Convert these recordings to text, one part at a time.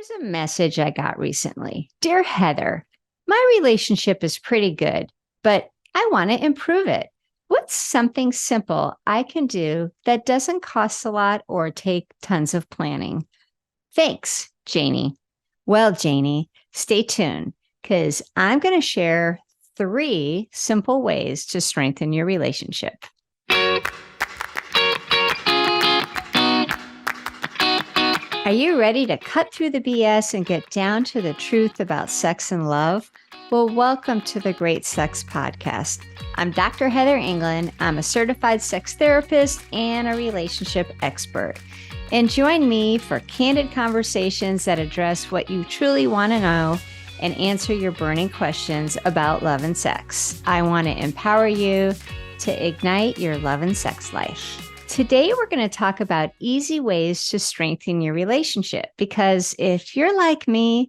Here's a message I got recently. Dear Heather, my relationship is pretty good, but I want to improve it. What's something simple I can do that doesn't cost a lot or take tons of planning? Thanks, Janie. Well, Janie, stay tuned because I'm going to share three simple ways to strengthen your relationship. Are you ready to cut through the BS and get down to the truth about sex and love? Well, welcome to the Great Sex Podcast. I'm Dr. Heather England. I'm a certified sex therapist and a relationship expert. And join me for candid conversations that address what you truly want to know and answer your burning questions about love and sex. I want to empower you to ignite your love and sex life. Today, we're going to talk about easy ways to strengthen your relationship because if you're like me,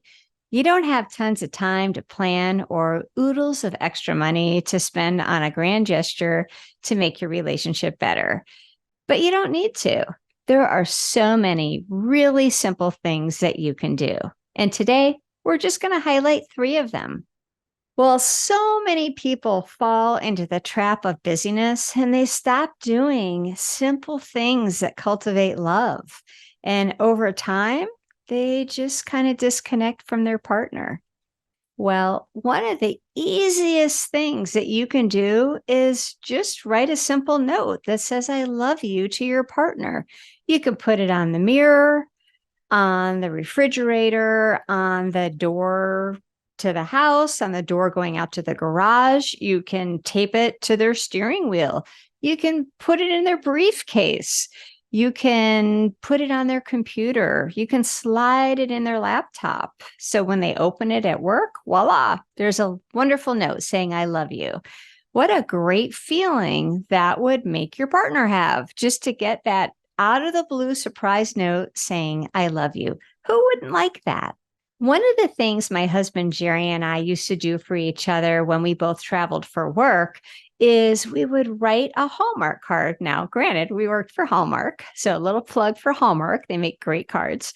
you don't have tons of time to plan or oodles of extra money to spend on a grand gesture to make your relationship better. But you don't need to. There are so many really simple things that you can do. And today, we're just going to highlight three of them. Well, so many people fall into the trap of busyness and they stop doing simple things that cultivate love. And over time, they just kind of disconnect from their partner. Well, one of the easiest things that you can do is just write a simple note that says, I love you to your partner. You can put it on the mirror, on the refrigerator, on the door to the house, on the door going out to the garage. You can tape it to their steering wheel. You can put it in their briefcase. You can put it on their computer. You can slide it in their laptop. So when they open it at work, voila, there's a wonderful note saying, I love you. What a great feeling that would make your partner have just to get that out of the blue surprise note saying, I love you. Who wouldn't like that? One of the things my husband Jerry and I used to do for each other when we both traveled for work is we would write a Hallmark card. Now, granted, we worked for Hallmark, so a little plug for Hallmark. They make great cards.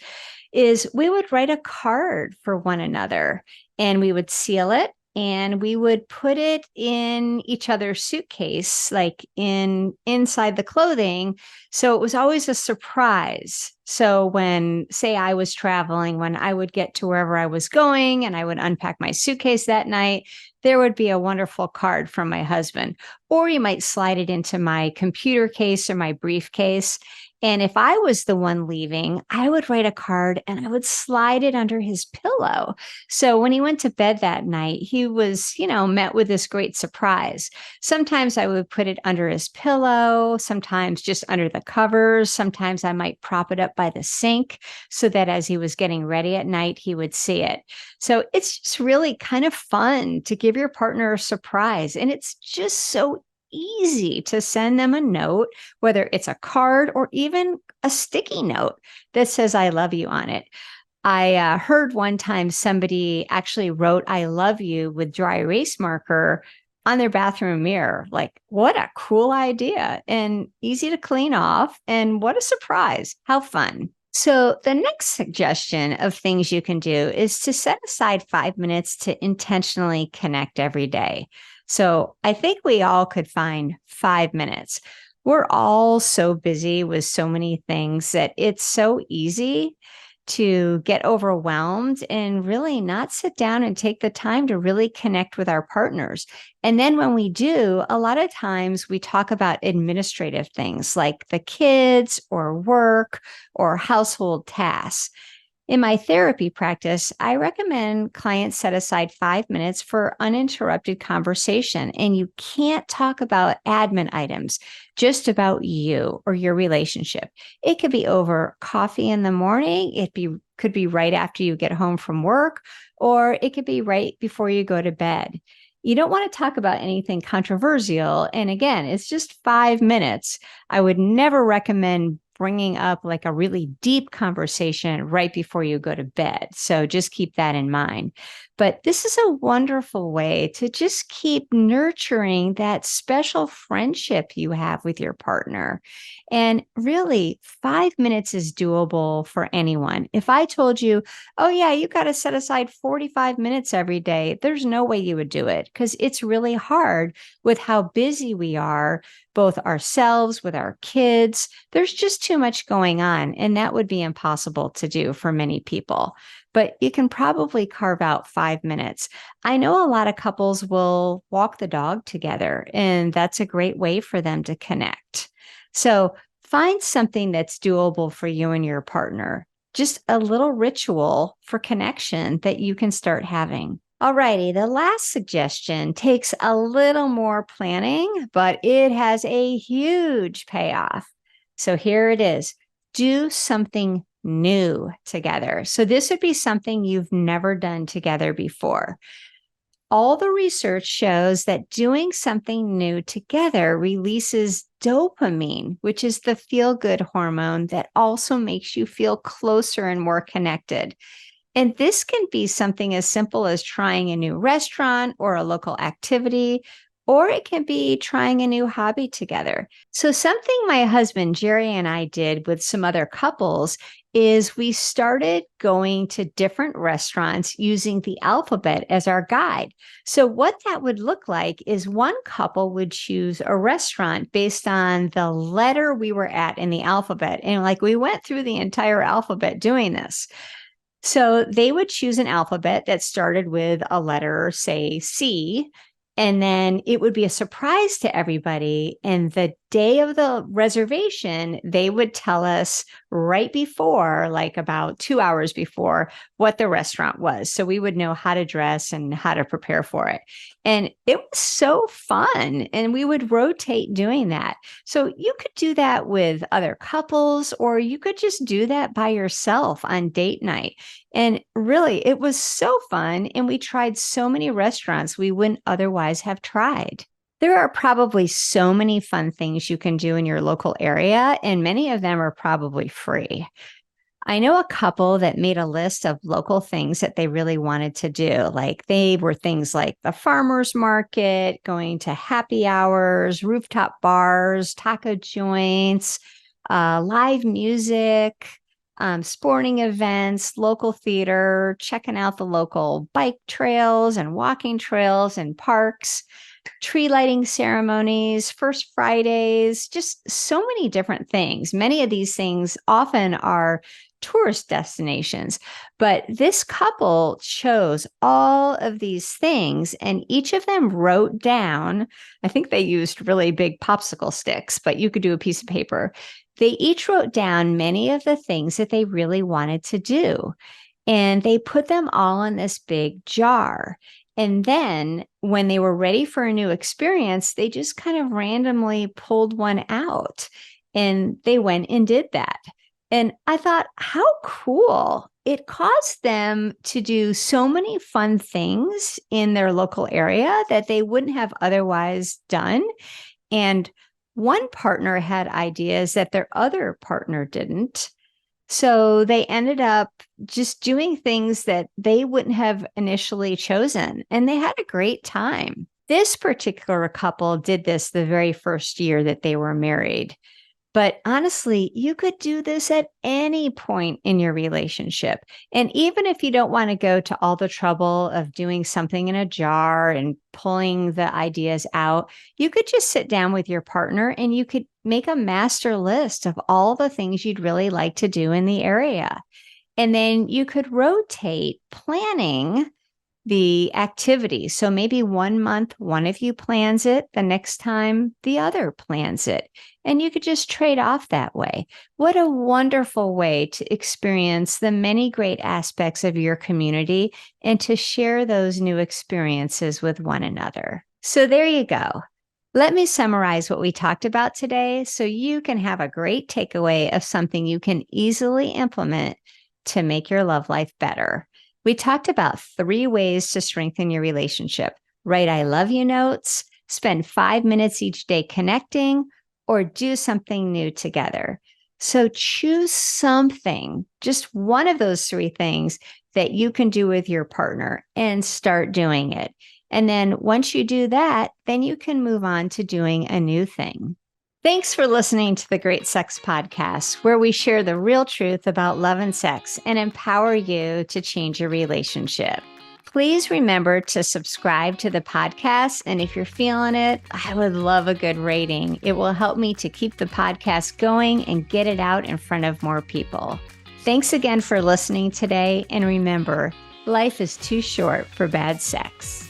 Is we would write a card for one another and we would seal it. And we would put it in each other's suitcase, like inside the clothing. So it was always a surprise. So when, say, I was traveling, when I would get to wherever I was going and I would unpack my suitcase that night, there would be a wonderful card from my husband. Or you might slide it into my computer case or my briefcase. And if I was the one leaving, I would write a card and I would slide it under his pillow. So when he went to bed that night, he was, met with this great surprise. Sometimes I would put it under his pillow, sometimes just under the covers. Sometimes I might prop it up by the sink so that as he was getting ready at night, he would see it. So it's just really kind of fun to give your partner a surprise. And it's just so easy to send them a note, whether it's a card or even a sticky note that says, I love you on it. I heard one time somebody actually wrote, I love you with dry erase marker on their bathroom mirror. Like, what a cool idea and easy to clean off. And what a surprise. How fun. So the next suggestion of things you can do is to set aside 5 minutes to intentionally connect every day. So I think we all could find 5 minutes. We're all so busy with so many things that it's so easy to get overwhelmed and really not sit down and take the time to really connect with our partners. And then when we do, a lot of times we talk about administrative things like the kids or work or household tasks. In my therapy practice, I recommend clients set aside 5 minutes for uninterrupted conversation. And you can't talk about admin items, just about you or your relationship. It could be over coffee in the morning. Could be right after you get home from work, or it could be right before you go to bed. You don't want to talk about anything controversial. And again, it's just 5 minutes. I would never recommend bringing up like a really deep conversation right before you go to bed. So just keep that in mind. But this is a wonderful way to just keep nurturing that special friendship you have with your partner. And really, 5 minutes is doable for anyone. If I told you, oh, yeah, you got to set aside 45 minutes every day, there's no way you would do it because it's really hard with how busy we are, both ourselves, with our kids. There's just too much going on. And that would be impossible to do for many people. But you can probably carve out 5 minutes. I know a lot of couples will walk the dog together, and that's a great way for them to connect. So find something that's doable for you and your partner, just a little ritual for connection that you can start having. Alrighty, the last suggestion takes a little more planning, but it has a huge payoff. So here it is. Do something new together. So this would be something you've never done together before. All the research shows that doing something new together releases dopamine, which is the feel-good hormone that also makes you feel closer and more connected. And this can be something as simple as trying a new restaurant or a local activity, or it can be trying a new hobby together. So, something my husband Jerry and I did with some other couples is we started going to different restaurants using the alphabet as our guide. So, what that would look like is one couple would choose a restaurant based on the letter we were at in the alphabet. And like we went through the entire alphabet doing this. So they would choose an alphabet that started with a letter, say C, and then it would be a surprise to everybody. And the day of the reservation, they would tell us right before, like about 2 hours before, what the restaurant was. So we would know how to dress and how to prepare for it. And it was so fun. And we would rotate doing that. So you could do that with other couples, or you could just do that by yourself on date night. And really, it was so fun. And we tried so many restaurants we wouldn't otherwise have tried. There are probably so many fun things you can do in your local area, and many of them are probably free. I know a couple that made a list of local things that they really wanted to do. Like they were things like the farmer's market, going to happy hours, rooftop bars, taco joints, live music, sporting events, local theater, checking out the local bike trails and walking trails and parks, tree lighting ceremonies, First Fridays, just so many different things. Many of these things often are tourist destinations, but this couple chose all of these things and each of them wrote down, I think they used really big popsicle sticks, but you could do a piece of paper. They each wrote down many of the things that they really wanted to do, and they put them all in this big jar. And then when they were ready for a new experience, they just kind of randomly pulled one out and they went and did that. And I thought, how cool. It caused them to do so many fun things in their local area that they wouldn't have otherwise done. And one partner had ideas that their other partner didn't. So they ended up just doing things that they wouldn't have initially chosen, and they had a great time. This particular couple did this the very first year that they were married. But honestly, you could do this at any point in your relationship. And even if you don't want to go to all the trouble of doing something in a jar and pulling the ideas out, you could just sit down with your partner and you could make a master list of all the things you'd really like to do in the area. And then you could rotate planning the activity. So maybe 1 month, one of you plans it, the next time the other plans it. And you could just trade off that way. What a wonderful way to experience the many great aspects of your community and to share those new experiences with one another. So there you go. Let me summarize what we talked about today so you can have a great takeaway of something you can easily implement to make your love life better. We talked about 3 ways to strengthen your relationship. Write I love you notes, spend 5 minutes each day connecting, or do something new together. So choose something, just one of those 3 things that you can do with your partner and start doing it. And then once you do that, then you can move on to doing a new thing. Thanks for listening to the Great Sex Podcast, where we share the real truth about love and sex and empower you to change your relationship. Please remember to subscribe to the podcast. And if you're feeling it, I would love a good rating. It will help me to keep the podcast going and get it out in front of more people. Thanks again for listening today. And remember, life is too short for bad sex.